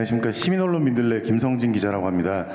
안녕하십니까. 시민언론민들레 김성진 기자라고 합니다.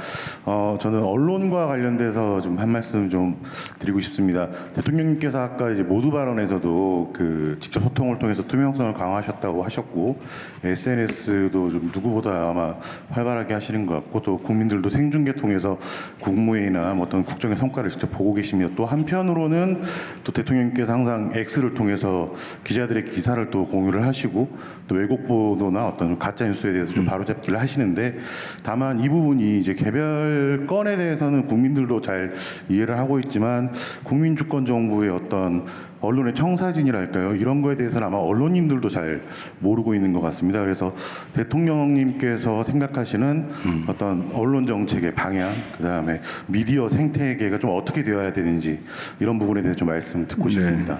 저는 언론과 관련돼서 좀 한 말씀 좀 드리고 싶습니다. 대통령님께서 아까 이제 모두 발언에서도 그 직접 소통을 통해서 투명성을 강화하셨다고 하셨고, SNS도 좀 누구보다 아마 활발하게 하시는 것 같고, 또 국민들도 생중계 통해서 국무회의나 뭐 어떤 국정의 성과를 직접 보고 계십니다. 또 한편으로는 또 대통령님께서 항상 X를 통해서 기자들의 기사를 또 공유를 하시고, 또 왜곡 보도나 어떤 가짜 뉴스에 대해서 좀 바로잡기를 하시는데, 다만 이 부분이 이제 개별 건에 대해서는 국민들도 잘 이해를 하고 있지만 국민 주권 정부의 어떤 언론의 청사진이랄까요, 이런 거에 대해서는 아마 언론인들도 잘 모르고 있는 것 같습니다. 그래서 대통령님께서 생각하시는 어떤 언론 정책의 방향, 그다음에 미디어 생태계가 좀 어떻게 되어야 되는지, 이런 부분에 대해서 좀 말씀 듣고 싶습니다.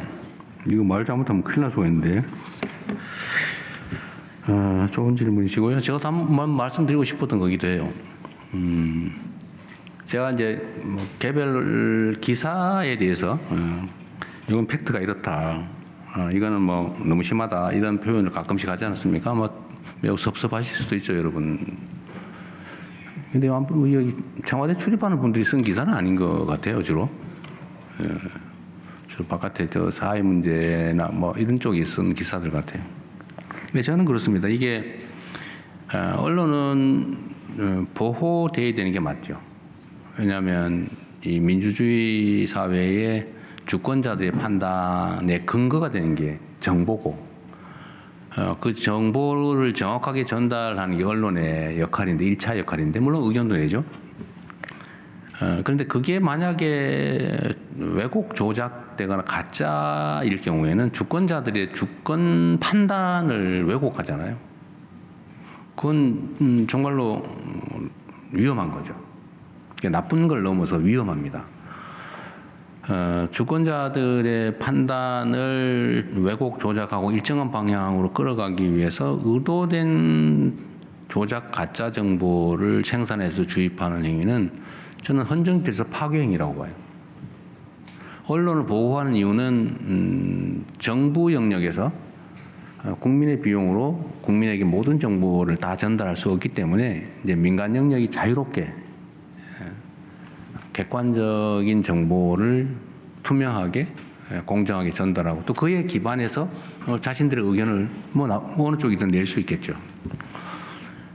이거 말 잘못하면 큰일 날 수가 있는데. 좋은 질문이시고요. 제가 한번 말씀드리고 싶었던 거기도 해요. 제가 이제 뭐 개별 기사에 대해서 이건 팩트가 이렇다, 이거는 뭐 너무 심하다, 이런 표현을 가끔씩 하지 않았습니까? 뭐 매우 섭섭하실 수도 있죠, 여러분. 근데 여기 청와대 출입하는 분들이 쓴 기사는 아닌 것 같아요, 주로. 주로 바깥에 저 사회 문제나 뭐 이런 쪽이 쓴 기사들 같아요. 근데 저는 그렇습니다. 이게 언론은 보호돼야 되는 게 맞죠. 왜냐하면 이 민주주의 사회의 주권자들의 판단의 근거가 되는 게 정보고, 그 정보를 정확하게 전달하는 게 언론의 역할인데, 1차 역할인데, 물론 의견도 내죠. 그런데 그게 만약에 왜곡 조작되거나 가짜일 경우에는 주권자들의 주권 판단을 왜곡하잖아요. 그건 정말로 위험한 거죠. 나쁜 걸 넘어서 위험합니다. 주권자들의 판단을 왜곡 조작하고 일정한 방향으로 끌어가기 위해서 의도된 조작 가짜 정보를 생산해서 주입하는 행위는 저는 헌정질서 파괴 행위라고 봐요. 언론을 보호하는 이유는 정부 영역에서 국민의 비용으로 국민에게 모든 정보를 다 전달할 수 없기 때문에 이제 민간 영역이 자유롭게 객관적인 정보를 투명하게 공정하게 전달하고, 또 그에 기반해서 자신들의 의견을 뭐 어느 쪽이든 낼 수 있겠죠.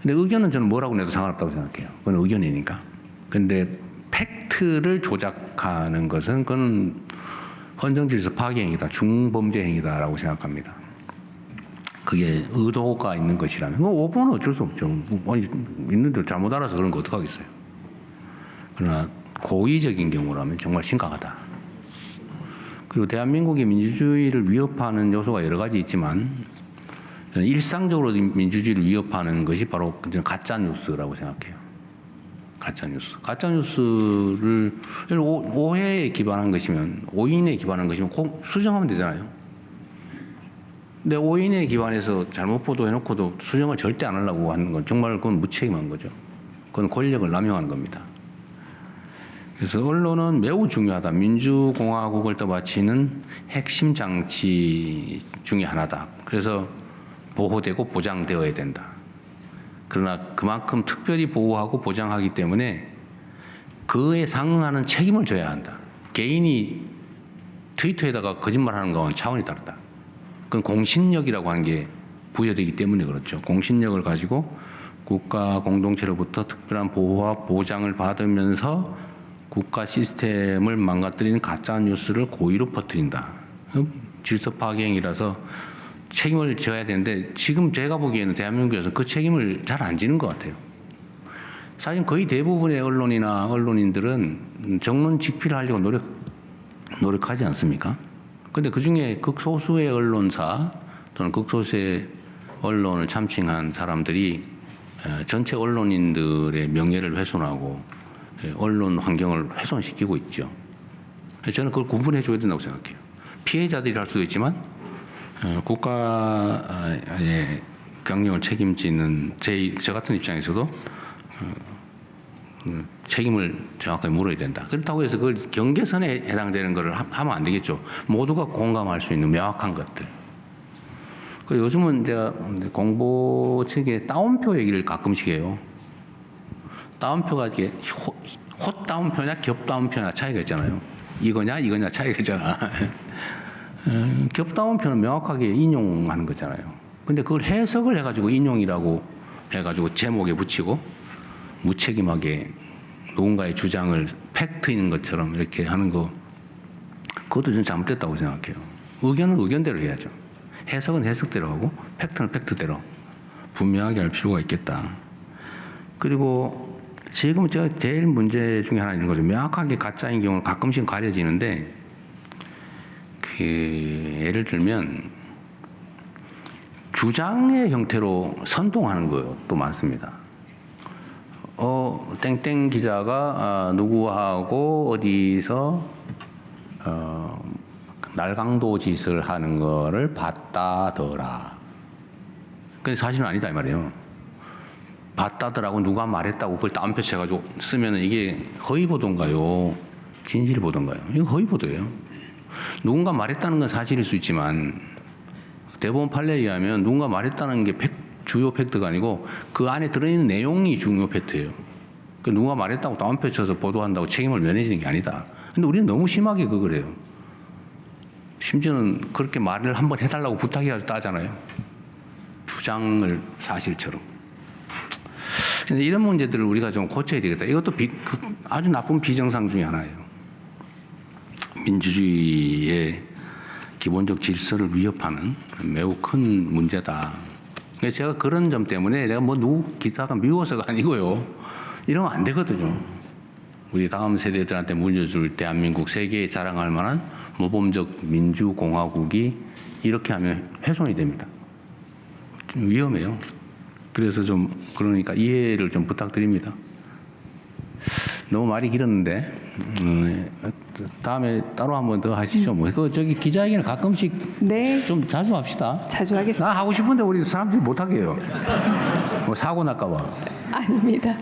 근데 의견은 저는 뭐라고 내도 상관없다고 생각해요. 그건 의견이니까. 근데 팩트를 조작하는 것은 그건 헌정질서 파괴 행위다, 중범죄 행위다라고 생각합니다. 그게 의도가 있는 것이라면, 오보는 어쩔 수 없죠. 아니, 있는데 잘못 알아서 그런 거 어떡하겠어요. 그러나 고의적인 경우라면 정말 심각하다. 그리고 대한민국의 민주주의를 위협하는 요소가 여러 가지 있지만, 저는 일상적으로 민주주의를 위협하는 것이 바로 가짜 뉴스라고 생각해요. 가짜 뉴스. 가짜 뉴스를 오해에 기반한 것이면, 오인에 기반한 것이면 수정하면 되잖아요. 근데 오인에 기반해서 잘못 보도해놓고도 수정을 절대 안 하려고 하는 건 정말 그건 무책임한 거죠. 그건 권력을 남용하는 겁니다. 그래서 언론은 매우 중요하다. 민주공화국을 떠받치는 핵심 장치 중에 하나다. 그래서 보호되고 보장되어야 된다. 그러나 그만큼 특별히 보호하고 보장하기 때문에 그에 상응하는 책임을 져야 한다. 개인이 트위터에다가 거짓말하는 거와는 차원이 다르다. 그건 공신력이라고 하는 게 부여되기 때문에 그렇죠. 공신력을 가지고 국가 공동체로부터 특별한 보호와 보장을 받으면서 국가 시스템을 망가뜨리는 가짜 뉴스를 고의로 퍼뜨린다. 질서 파괴 행위라서 책임을 져야 되는데, 지금 제가 보기에는 대한민국에서 그 책임을 잘 안 지는 것 같아요. 사실 거의 대부분의 언론이나 언론인들은 정론 직필을 하려고 노력하지 않습니까? 근데 그 중에 극소수의 언론사 또는 극소수의 언론을 참칭한 사람들이 전체 언론인들의 명예를 훼손하고 언론 환경을 훼손시키고 있죠. 저는 그걸 구분해 줘야 된다고 생각해요. 피해자들이 할 수도 있지만 국가의 경영을 책임지는 저 같은 입장에서도 책임을 정확하게 물어야 된다. 그렇다고 해서 그걸 경계선에 해당되는 것을 하면 안 되겠죠. 모두가 공감할 수 있는 명확한 것들. 그 요즘은 제가 공보 측에 따옴표 얘기를 가끔씩 해요. 따옴표가 이게 헛 따옴표냐 겹 따옴표냐 차이가 있잖아요. 이거냐 차이가 있잖아. 겹 따옴표는 명확하게 인용하는 거잖아요. 근데 그걸 해석을 해가지고 인용이라고 해가지고 제목에 붙이고 무책임하게 누군가의 주장을 팩트인 것처럼 이렇게 하는 거, 그것도 좀 잘못됐다고 생각해요. 의견은 의견대로 해야죠. 해석은 해석대로 하고 팩트는 팩트대로 분명하게 할 필요가 있겠다. 그리고 지금 제가 제일 문제 중에 하나 있는 거죠. 명확하게 가짜인 경우는 가끔씩 가려지는데, 그 예를 들면 주장의 형태로 선동하는 것도 많습니다. 땡땡 기자가 누구하고 어디서 날강도 짓을 하는 거를 봤다더라. 근데 사실은 아니다 이 말이에요. 봤다더라고 누가 말했다고 그걸 따옴표 쳐가지고 쓰면은 이게 허위 보도인가요? 진실 보도인가요? 이거 허위 보도예요. 누군가 말했다는 건 사실일 수 있지만 대법원 판례에 의하면 누군가 말했다는 게 주요 팩트가 아니고 그 안에 들어있는 내용이 중요 팩트예요. 그 누가 말했다고 따옴표 쳐서 보도한다고 책임을 면해지는 게 아니다. 근데 우리는 너무 심하게 그걸 해요. 심지어는 그렇게 말을 한번 해달라고 부탁해가지고 따잖아요. 주장을 사실처럼. 근데 이런 문제들을 우리가 좀 고쳐야 되겠다. 이것도 아주 나쁜 비정상 중에 하나예요. 민주주의의 기본적 질서를 위협하는 매우 큰 문제다. 그래서 제가 그런 점 때문에 내가 뭐 누구 기자가 미워서가 아니고요. 이러면 안 되거든요. 우리 다음 세대들한테 물려줄 대한민국 세계에 자랑할 만한 모범적 민주공화국이 이렇게 하면 훼손이 됩니다. 좀 위험해요. 그래서 좀 그러니까 이해를 좀 부탁드립니다. 너무 말이 길었는데 다음에 따로 한 번 더 하시죠. 뭐 저기 기자회견을 가끔씩 네, 좀 자주 합시다. 자주 하겠습니다. 나 하고 싶은데 우리 사람들이 못 하게 해요. 뭐 사고 날까 봐. 아닙니다.